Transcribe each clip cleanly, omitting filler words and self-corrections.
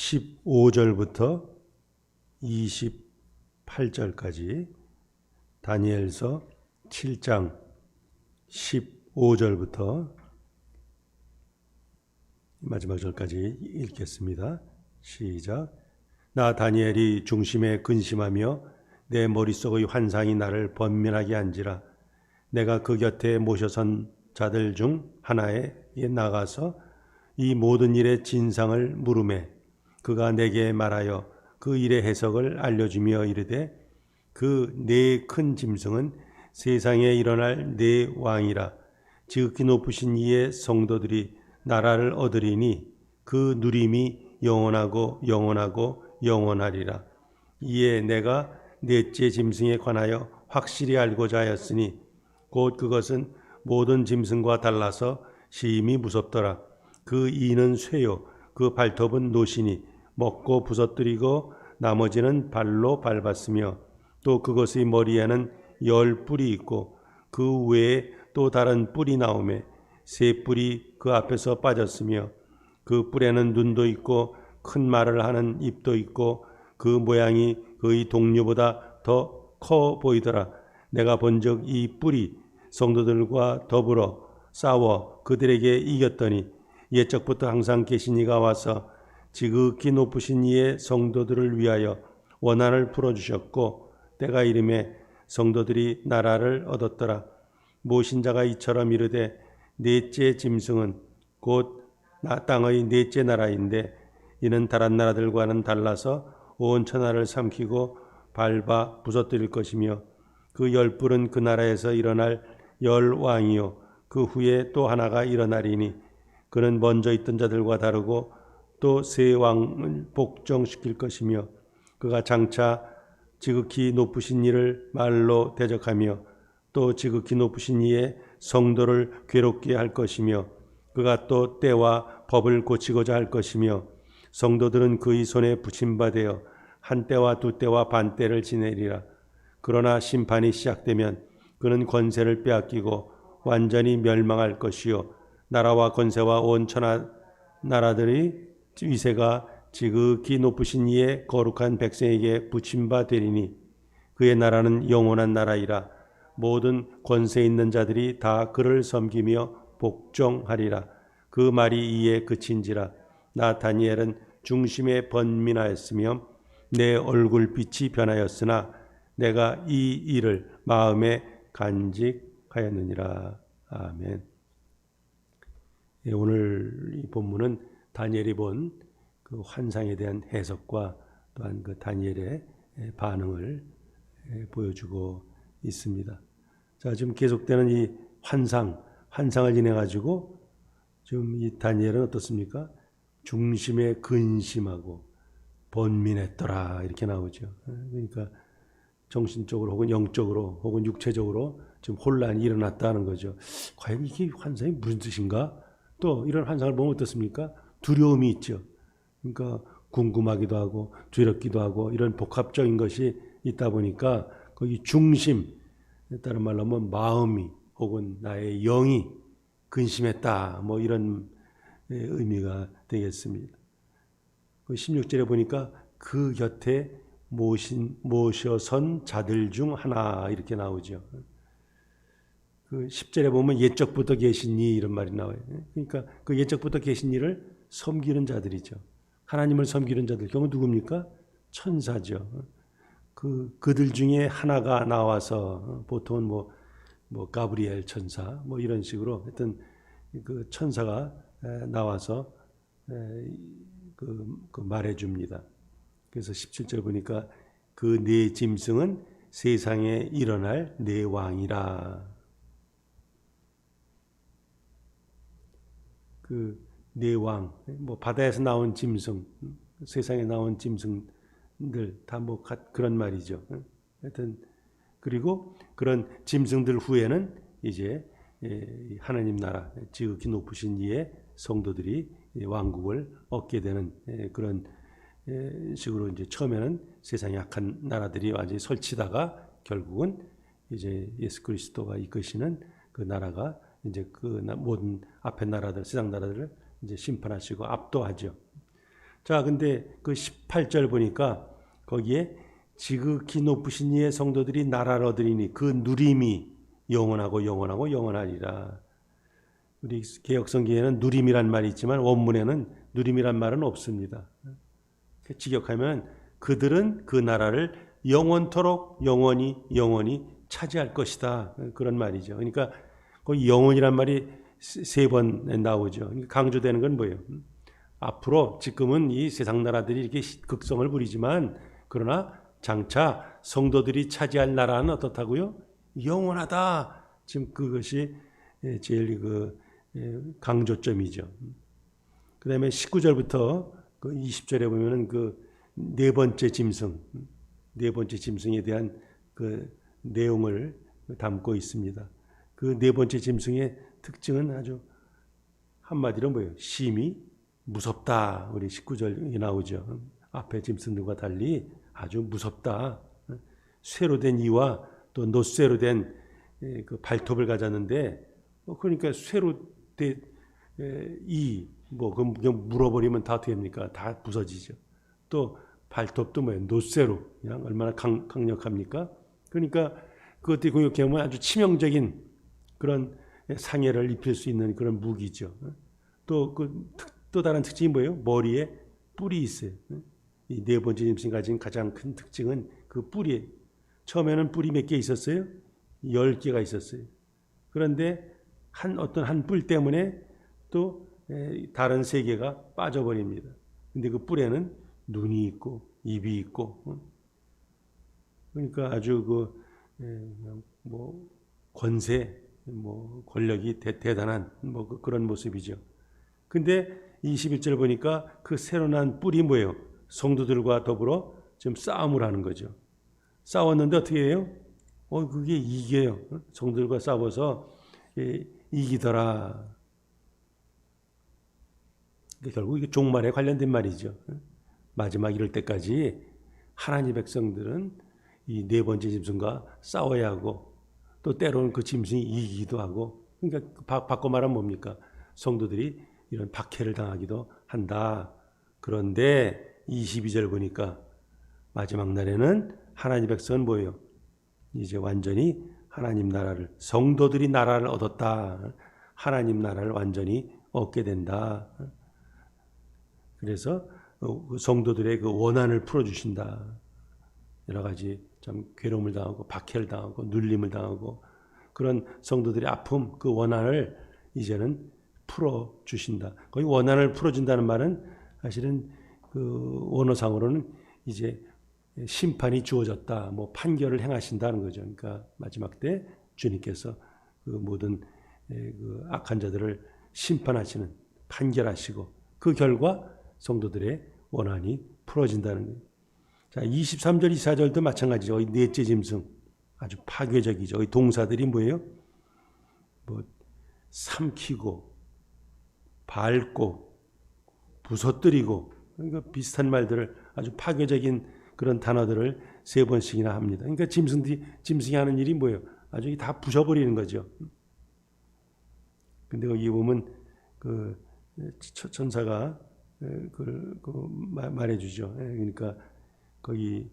15절부터 28절까지 다니엘서 7장 15절부터 마지막 절까지 읽겠습니다. 시작. 나 다니엘이 중심에 근심하며 내 머릿속의 환상이 나를 번민하게 한지라. 내가 그 곁에 모셔선 자들 중 하나에 나가서 이 모든 일의 진상을 물으매 그가 내게 말하여 그 일의 해석을 알려주며 이르되 그 네 큰 짐승은 세상에 일어날 네 왕이라. 지극히 높으신 이의 성도들이 나라를 얻으리니 그 누림이 영원하고 영원하고 영원하리라. 이에 내가 넷째 짐승에 관하여 확실히 알고자 하였으니 곧 그것은 모든 짐승과 달라서 심히 무섭더라. 그 이는 쇠요 그 발톱은 노시니 먹고 부서뜨리고 나머지는 발로 밟았으며 또 그것의 머리에는 10뿔이 있고 그 외에 또 다른 뿔이 나오매 세 뿔이 그 앞에서 빠졌으며 그 뿔에는 눈도 있고 큰 말을 하는 입도 있고 그 모양이 그의 동류보다 더 커 보이더라. 내가 본즉 이 뿔이 성도들과 더불어 싸워 그들에게 이겼더니 옛적부터 항상 계신 이가 와서 지극히 높으신 이의 성도들을 위하여 원한을 풀어주셨고 때가 이름에 성도들이 나라를 얻었더라. 모신자가 이처럼 이르되 넷째 짐승은 곧 땅의 넷째 나라인데 이는 다른 나라들과는 달라서 온 천하를 삼키고 밟아 부서뜨릴 것이며 그 10뿔은 그 나라에서 일어날 10왕이요 그 후에 또 하나가 일어나리니 그는 먼저 있던 자들과 다르고 또 세 왕을 복종시킬 것이며 그가 장차 지극히 높으신 이를 말로 대적하며 또 지극히 높으신 이의 성도를 괴롭게 할 것이며 그가 또 때와 법을 고치고자 할 것이며 성도들은 그의 손에 붙임받아 한 때와 두 때와 반 때를 지내리라. 그러나 심판이 시작되면 그는 권세를 빼앗기고 완전히 멸망할 것이요 나라와 권세와 온 천하 나라들의 위세가 지극히 높으신 이의 거룩한 백성에게 붙임받으리니 그의 나라는 영원한 나라이라. 모든 권세 있는 자들이 다 그를 섬기며 복종하리라. 그 말이 이에 그친지라. 나 다니엘은 중심에 번민하였으며 내 얼굴빛이 변하였으나 내가 이 일을 마음에 간직하였느니라. 아멘. 오늘 이 본문은 다니엘이 본 그 환상에 대한 해석과 또한 그 다니엘의 반응을 보여주고 있습니다. 자, 지금 계속되는 이 환상을 지내 가지고 지금 이 다니엘은 어떻습니까? 중심에 근심하고 번민했더라 이렇게 나오죠. 그러니까 정신적으로 혹은 영적으로 혹은 육체적으로 지금 혼란이 일어났다는 거죠. 과연 이게 환상이 무슨 뜻인가? 또 이런 환상을 보면 어떻습니까? 두려움이 있죠. 그러니까 궁금하기도 하고 두렵기도 하고 이런 복합적인 것이 있다 보니까 거기 중심, 다른 말로 하면 마음이 혹은 나의 영이 근심했다 뭐 이런 의미가 되겠습니다. 16절에 보니까 그 곁에 모셔선 자들 중 하나 이렇게 나오죠. 그 10절에 보면 옛적부터 계신 이 이런 말이 나와요. 그러니까 그 옛적부터 계신 이를 섬기는 자들이죠. 하나님을 섬기는 자들 경우 누굽니까? 천사죠. 그들 중에 하나가 나와서 보통은 뭐 가브리엘 천사 뭐 이런 식으로 하여튼 그 천사가 나와서 그 말해줍니다. 그래서 17절 보니까 그 네 짐승은 세상에 일어날 네 왕이라. 그 네 왕, 뭐 바다에서 나온 짐승, 세상에 나온 짐승들 다 뭐 그런 말이죠. 하여튼 그리고 그런 짐승들 후에는 이제 하나님 나라 지극히 높으신 이의 성도들이 왕국을 얻게 되는 그런 식으로 이제 처음에는 세상에 약한 나라들이 완전히 설치다가 결국은 이제 예수 그리스도가 이끄시는 그 나라가 이제 그 모든 앞에 나라들, 세상 나라들을 이제 심판하시고 압도하죠. 자, 근데 그 18절 보니까 거기에 지극히 높으신 이의 성도들이 나라를 얻으리니 그 누림이 영원하고 영원하고 영원하리라. 우리 개역성경에는 누림이란 말이 있지만 원문에는 누림이란 말은 없습니다. 직역하면 그들은 그 나라를 영원토록 영원히 차지할 것이다. 그런 말이죠. 그러니까 거기 영원이란 말이 3번 나오죠. 강조되는 건 뭐예요? 앞으로 지금은 이 세상 나라들이 이렇게 극성을 부리지만 그러나 장차 성도들이 차지할 나라는 어떻다고요? 영원하다. 지금 그것이 제일 강조점이죠. 그 다음에 19절부터 그 20절에 보면은 그 네 번째 짐승에 대한 그 내용을 담고 있습니다. 그 네 번째 짐승의 특징은 아주 한마디로 뭐예요? 심히 무섭다. 우리 19절이 나오죠. 앞에 짐승들과 달리 아주 무섭다. 쇠로 된 이와 또 노쇠로 된 그 발톱을 가졌는데 그러니까 쇠로 된 이 뭐 그냥 물어버리면 다 됩니까? 다 부서지죠. 또 발톱도 뭐예요? 노쇠로 그냥 얼마나 강력합니까? 그러니까 그것들이 공격하면 아주 치명적인 그런 상해를 입힐 수 있는 그런 무기죠. 또 다른 특징이 뭐예요? 머리에 뿔이 있어요. 이 네 번째 짐승이 가진 가장 큰 특징은 그 뿔이에요. 처음에는 뿔이 몇 개 있었어요? 10개가 있었어요. 그런데 어떤 한 뿔 때문에 또 다른 3개가 빠져버립니다. 근데 그 뿔에는 눈이 있고 입이 있고 그러니까 아주 뭐 권세, 뭐 권력이 대단한 뭐 그런 모습이죠. 근데 21절 보니까 그 새로 난 뿔이 뭐예요? 성도들과 더불어 지금 싸움을 하는 거죠. 싸웠는데 어떻게 해요? 그게 이겨요. 성도들과 싸워서 이기더라. 결국 이게 종말에 관련된 말이죠. 마지막 이럴 때까지 하나님 백성들은 이 네 번째 짐승과 싸워야 하고 또 때로는 그 짐승이 이기기도 하고 그러니까 바꿔 말하면 뭡니까? 성도들이 이런 박해를 당하기도 한다. 그런데 22절 보니까 마지막 날에는 하나님 백성은 뭐예요? 이제 완전히 하나님 나라를 성도들이 나라를 얻었다. 하나님 나라를 완전히 얻게 된다. 그래서 성도들의 그 원한을 풀어주신다. 여러 가지 참 괴로움을 당하고 박해를 당하고 눌림을 당하고 그런 성도들의 아픔 그 원한을 이제는 풀어주신다. 거기 원한을 풀어준다는 말은 사실은 그 원어상으로는 이제 심판이 주어졌다. 뭐 판결을 행하신다는 거죠. 그러니까 마지막 때 주님께서 그 모든 그 악한 자들을 심판하시는 판결하시고 그 결과 성도들의 원한이 풀어진다는 거예요. 자, 23절, 24절도 마찬가지죠. 넷째 짐승 아주 파괴적이죠. 이 동사들이 뭐예요? 뭐 삼키고 밟고 부서뜨리고 그러니까 비슷한 말들을 아주 파괴적인 그런 단어들을 3번씩이나 합니다. 그러니까 짐승이 하는 일이 뭐예요? 아주 다 부셔버리는 거죠. 근데 거기 보면 그 천사가 말해주죠. 그러니까 거기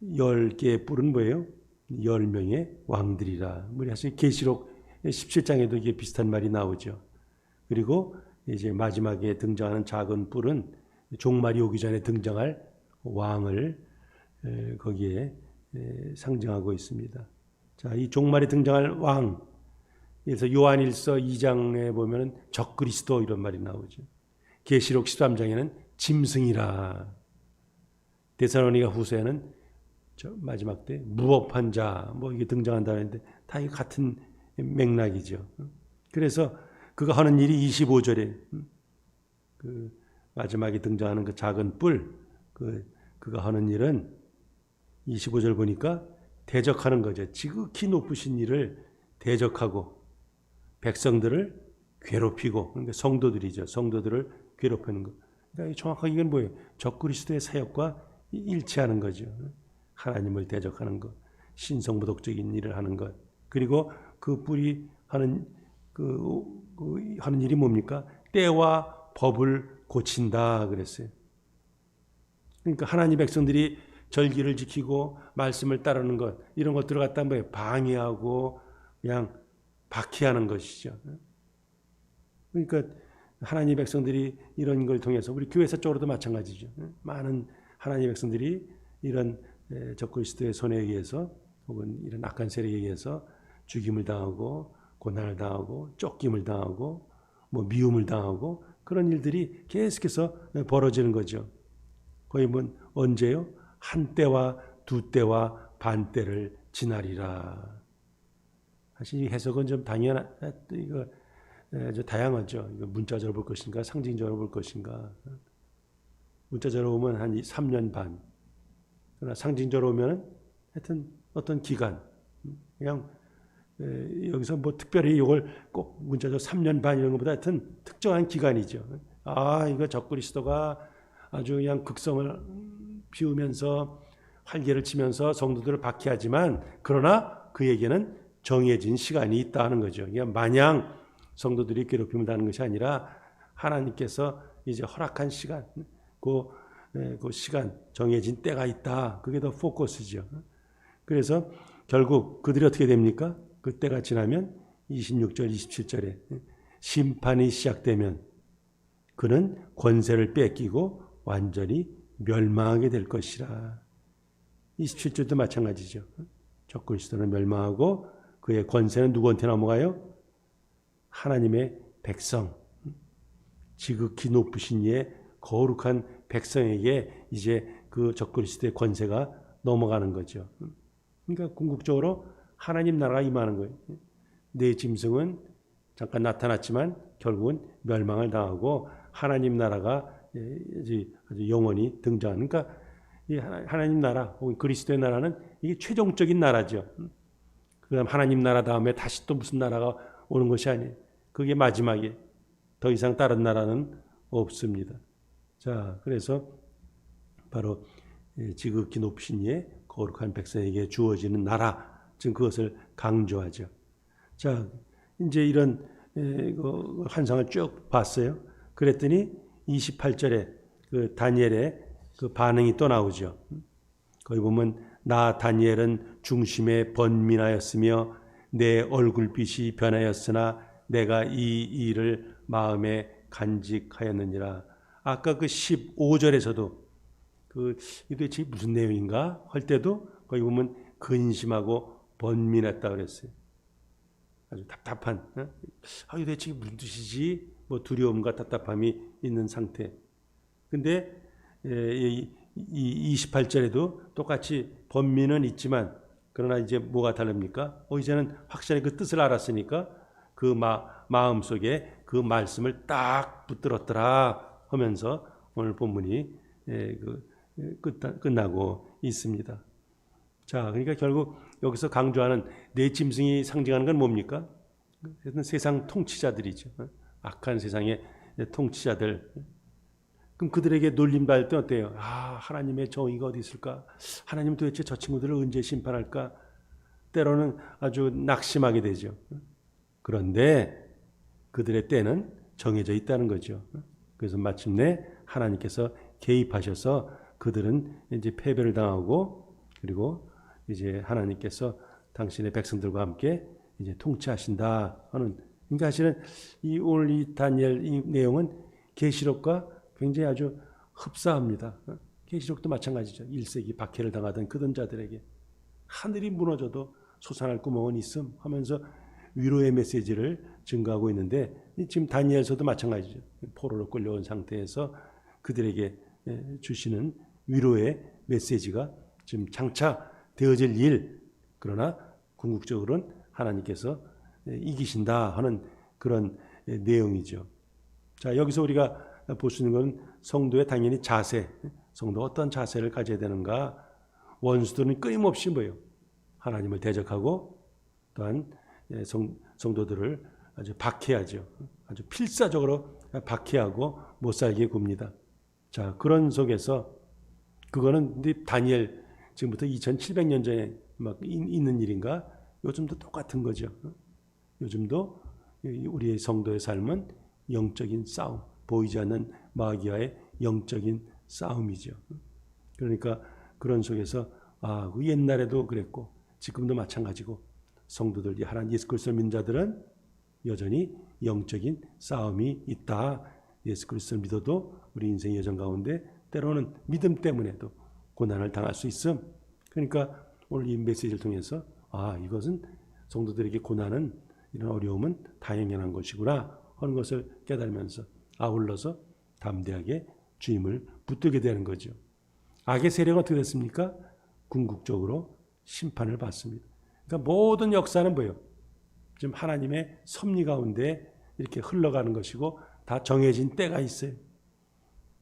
10개의 뿔은 뭐예요? 10명의 왕들이라. 우리 사실 계시록 17장에도 이게 비슷한 말이 나오죠. 그리고 이제 마지막에 등장하는 작은 뿔은 종말이 오기 전에 등장할 왕을 거기에 상징하고 있습니다. 자, 이 종말에 등장할 왕. 그래서 요한일서 2장에 보면은 적그리스도 이런 말이 나오죠. 계시록 13장에는 짐승이라. 데살로니가 후서에는 마지막 때 무법한 자 뭐 이게 등장한다는데 다 같은 맥락이죠. 그래서 그가 하는 일이 25절에 그 마지막에 등장하는 그 작은 뿔 그가 하는 일은 25절 보니까 대적하는 거죠. 지극히 높으신 이를 대적하고 백성들을 괴롭히고 그러니까 성도들이죠. 성도들을 괴롭히는 것. 그러니까 정확하게 이건 뭐예요? 적그리스도의 사역과 일치하는 거죠. 하나님을 대적하는 것, 신성모독적인 일을 하는 것. 그리고 그 뿔이 하는 하는 일이 뭡니까? 때와 법을 고친다 그랬어요. 그러니까 하나님 백성들이 절기를 지키고 말씀을 따르는 것, 이런 것들을 갖다 뭐 방해하고 그냥 박해하는 것이죠. 그러니까 하나님 백성들이 이런 걸 통해서 우리 교회사 쪽으로도 마찬가지죠. 많은 하나님 백성들이 이런 적그리스도의 손에 의해서 혹은 이런 악한 세력에 의해서 죽임을 당하고 고난을 당하고 쫓김을 당하고 뭐 미움을 당하고 그런 일들이 계속해서 벌어지는 거죠. 거의 뭐 언제요? 한 때와 두 때와 반 때를 지나리라. 사실 이 해석은 좀 이거 다양하죠. 이거 문자적으로 볼 것인가, 상징적으로 볼 것인가. 문자적으로 보면 한 3년 반. 그러나 상징적으로 보면 하여튼 어떤 기간. 그냥 여기서 뭐 특별히 이걸 꼭 문자적으로 3년 반 이런 것보다 하여튼 특정한 기간이죠. 이거 적그리스도가 아주 그냥 극성을 피우면서 활개를 치면서 성도들을 박해하지만 그러나 그에게는 정해진 시간이 있다 하는 거죠. 그냥 마냥 성도들이 괴롭힘을 당하는 것이 아니라 하나님께서 이제 허락한 시간, 그 시간, 정해진 때가 있다. 그게 더 포커스죠. 그래서 결국 그들이 어떻게 됩니까? 그 때가 지나면 26절, 27절에 심판이 시작되면 그는 권세를 뺏기고 완전히 멸망하게 될 것이라. 27절도 마찬가지죠. 적그리스도는 멸망하고 그의 권세는 누구한테 넘어가요? 하나님의 백성, 지극히 높으신 이의 거룩한 백성에게 이제 그 적그리스도의 권세가 넘어가는 거죠. 그러니까 궁극적으로 하나님 나라가 임하는 거예요. 내 짐승은 잠깐 나타났지만 결국은 멸망을 당하고 하나님 나라가 아주 영원히 등장하는. 그러니까 이 하나님 나라 혹은 그리스도의 나라는 이게 최종적인 나라죠. 그다음 하나님 나라 다음에 다시 또 무슨 나라가 오는 것이 아니에요. 그게 마지막에 더 이상 다른 나라는 없습니다. 자, 그래서 바로 지극히 높으신 이의 거룩한 백성에게 주어지는 나라, 지금 그것을 강조하죠. 자, 이제 이런 환상을 쭉 봤어요. 그랬더니 28절에 그 다니엘의 그 반응이 또 나오죠. 거기 보면 나 다니엘은 중심에 번민하였으며 내 얼굴빛이 변하였으나 내가 이 일을 마음에 간직하였느니라. 아까 그 15절에서도 이게 대체 무슨 내용인가 할 때도 거기 보면 근심하고 번민했다 그랬어요. 아주 답답한. 이게 대체 무슨 뜻이지? 뭐 두려움과 답답함이 있는 상태. 근데 이 28절에도 똑같이 번민은 있지만 그러나 이제 뭐가 다릅니까? 이제는 확실히 그 뜻을 알았으니까 그 마음속에 그 말씀을 딱 붙들었더라 하면서 오늘 본문이 끝나고 있습니다. 자, 그러니까 결국 여기서 강조하는 내 짐승이 상징하는 건 뭡니까? 세상 통치자들이죠. 악한 세상의 통치자들. 그럼 그들에게 놀림받을 때 어때요? 하나님의 정의가 어디 있을까? 하나님 도대체 저 친구들을 언제 심판할까? 때로는 아주 낙심하게 되죠. 그런데 그들의 때는 정해져 있다는 거죠. 그래서 마침내 하나님께서 개입하셔서 그들은 이제 패배를 당하고 그리고 이제 하나님께서 당신의 백성들과 함께 이제 통치하신다 하는. 그러니까 사실은 오늘 이 다니엘 이 내용은 계시록과 굉장히 아주 흡사합니다. 계시록도 마찬가지죠. 1세기 박해를 당하던 그던 자들에게 하늘이 무너져도 솟아날 구멍은 있음 하면서 위로의 메시지를 증거하고 있는데 지금 다니엘서도 마찬가지죠. 포로로 끌려온 상태에서 그들에게 주시는 위로의 메시지가 지금 장차 되어질 일, 그러나 궁극적으로는 하나님께서 이기신다 하는 그런 내용이죠. 자, 여기서 우리가 볼 수 있는 건 성도의 당연히 자세, 성도가 어떤 자세를 가져야 되는가. 원수들은 끊임없이 뭐예요? 하나님을 대적하고 또한 성도들을 아주 박해하죠. 아주 필사적으로 박해하고 못 살게 굽니다. 자, 그런 속에서 그거는 다니엘 지금부터 2700년 전에 막 있는 일인가? 요즘도 똑같은 거죠. 요즘도 우리의 성도의 삶은 영적인 싸움, 보이지 않는 마귀와의 영적인 싸움이죠. 그러니까 그런 속에서 그 옛날에도 그랬고 지금도 마찬가지고 성도들, 하나님 예수 그리스도를 믿는 자들은 여전히 영적인 싸움이 있다. 예수 그리스도를 믿어도 우리 인생의 여정 가운데 때로는 믿음 때문에도 고난을 당할 수 있음. 그러니까 오늘 이 메시지를 통해서 이것은 성도들에게 고난은, 이런 어려움은 당연한 것이구나 하는 것을 깨달으면서 아울러서 담대하게 주님을 붙들게 되는 거죠. 악의 세력은 어떻게 됐습니까? 궁극적으로 심판을 받습니다. 그러니까 모든 역사는 뭐예요? 지금 하나님의 섭리 가운데 이렇게 흘러가는 것이고 다 정해진 때가 있어요.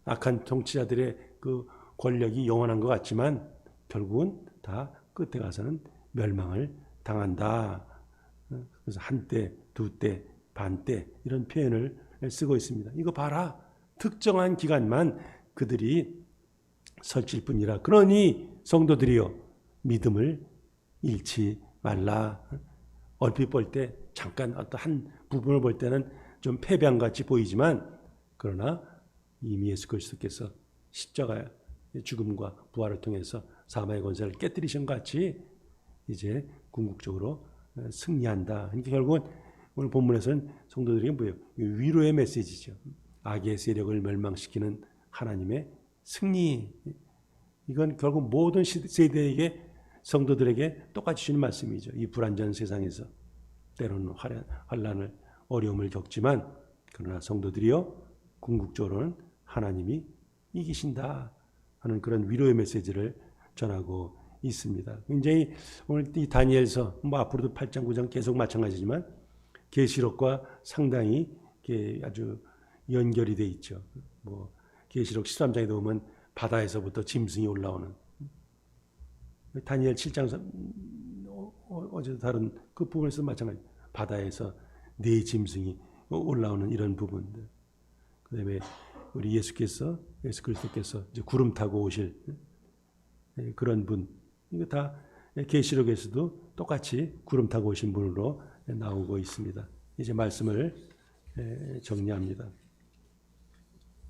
악한 통치자들의 그 권력이 영원한 것 같지만 결국은 다 끝에 가서는 멸망을 당한다. 그래서 한때, 두때, 반때 이런 표현을 쓰고 있습니다. 이거 봐라. 특정한 기간만 그들이 설칠 뿐이라. 그러니 성도들이여 믿음을 잃지 말라. 얼핏 볼 때 잠깐 어떤 한 부분을 볼 때는 좀 패배한 같이 보이지만 그러나 이미 예수 그리스도께서 십자가의 죽음과 부활을 통해서 사망의 권세를 깨뜨리신 것 같이 이제 궁극적으로 승리한다. 그러니까 결국은 오늘 본문에서는 성도들에게 뭐예요? 위로의 메시지죠. 악의 세력을 멸망시키는 하나님의 승리. 이건 결국 모든 세대에게, 성도들에게 똑같이 주는 말씀이죠. 이 불완전한 세상에서 때로는 환난을, 어려움을 겪지만 그러나 성도들이요 궁극적으로는 하나님이 이기신다 하는 그런 위로의 메시지를 전하고 있습니다. 굉장히 오늘 이 다니엘서, 앞으로도 8장 9장 계속 마찬가지지만 계시록과 상당히 아주 연결이 돼 있죠. 계시록 13장에 보면 바다에서부터 짐승이 올라오는, 다니엘 7장 어제도 다른 그 부분에서 마찬가지, 바다에서 네 짐승이 올라오는 이런 부분들. 그다음에 우리 예수 그리스도께서 이제 구름 타고 오실 그런 분, 이거 다 계시록에서도 똑같이 구름 타고 오신 분으로 나오고 있습니다. 이제 말씀을 정리합니다.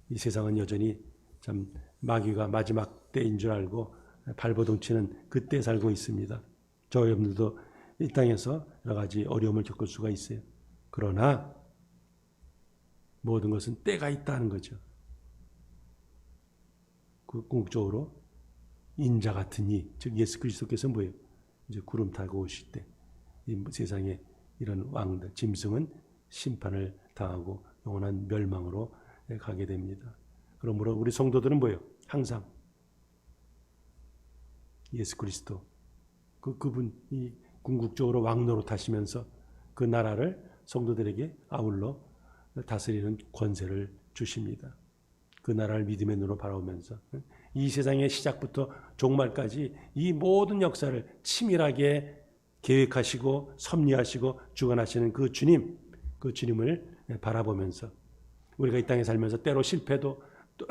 이 세상은 여전히 참 마귀가 마지막 때인 줄 알고 발버둥 치는 그때 살고 있습니다. 저 여러분들도 이 땅에서 여러 가지 어려움을 겪을 수가 있어요. 그러나 모든 것은 때가 있다는 거죠. 궁극적으로 인자 같은 이, 즉 예수 그리스도께서 뭐예요? 이제 구름 타고 오실 때 이 세상에 이런 왕들, 짐승은 심판을 당하고 영원한 멸망으로 가게 됩니다. 그러므로 우리 성도들은 뭐예요? 항상 예수 그리스도 그분이 궁극적으로 왕노로 타시면서 그 나라를 성도들에게 아울러 다스리는 권세를 주십니다. 그 나라를 믿음의 눈으로 바라보면서 이 세상의 시작부터 종말까지 이 모든 역사를 치밀하게 계획하시고 섭리하시고 주관하시는 그 주님, 그 주님을 바라보면서 우리가 이 땅에 살면서 때로 실패도 또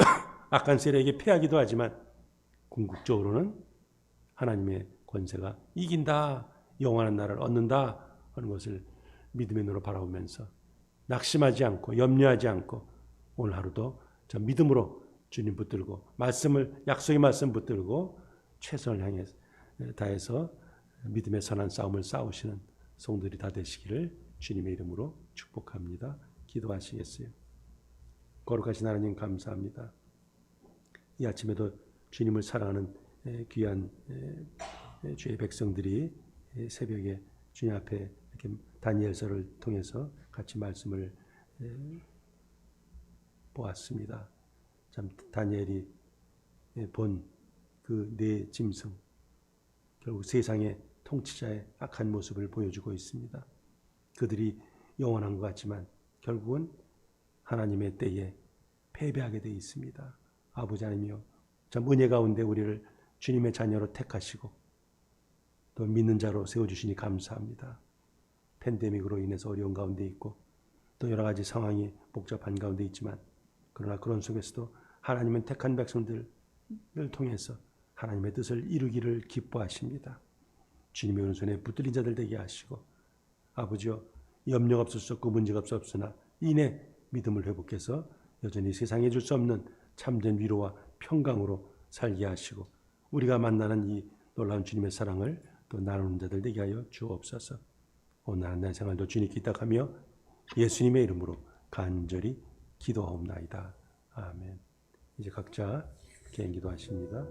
악한 세력에게 패하기도 하지만 궁극적으로는 하나님의 권세가 이긴다, 영원한 나라를 얻는다 하는 것을 믿음의 눈으로 바라보면서 낙심하지 않고 염려하지 않고 오늘 하루도 저 믿음으로 주님 붙들고 약속의 말씀 붙들고 최선을 향해 다해서 믿음의 선한 싸움을 싸우시는 성도들이 다 되시기를 주님의 이름으로 축복합니다. 기도하시겠어요? 거룩하신 하나님 감사합니다. 이 아침에도 주님을 사랑하는 귀한 주의 백성들이 새벽에 주님 앞에 이렇게 다니엘서를 통해서 같이 말씀을 보았습니다. 참 다니엘이 본 그 네 짐승, 결국 세상의 통치자의 악한 모습을 보여주고 있습니다. 그들이 영원한 것 같지만 결국은 하나님의 때에 패배하게 되어 있습니다. 아버지 하나님이여, 참 은혜 가운데 우리를 주님의 자녀로 택하시고 또 믿는 자로 세워주시니 감사합니다. 팬데믹으로 인해서 어려운 가운데 있고 또 여러 가지 상황이 복잡한 가운데 있지만 그러나 그런 속에서도 하나님은 택한 백성들을 통해서 하나님의 뜻을 이루기를 기뻐하십니다. 주님의 오른손에 붙들린 자들 되게 하시고 아버지여, 염려가 없을 수 없고 문제가 없을 수 없으나 이내 믿음을 회복해서 여전히 세상에 줄 수 없는 참된 위로와 평강으로 살게 하시고 우리가 만나는 이 놀라운 주님의 사랑을 또 나누는 자들 되게 하여 주옵소서. 오늘 한 날 생활도 주님께 기탁하며 예수님의 이름으로 간절히 기도하옵나이다. 아멘. 이제 각자 개인 기도하십니다.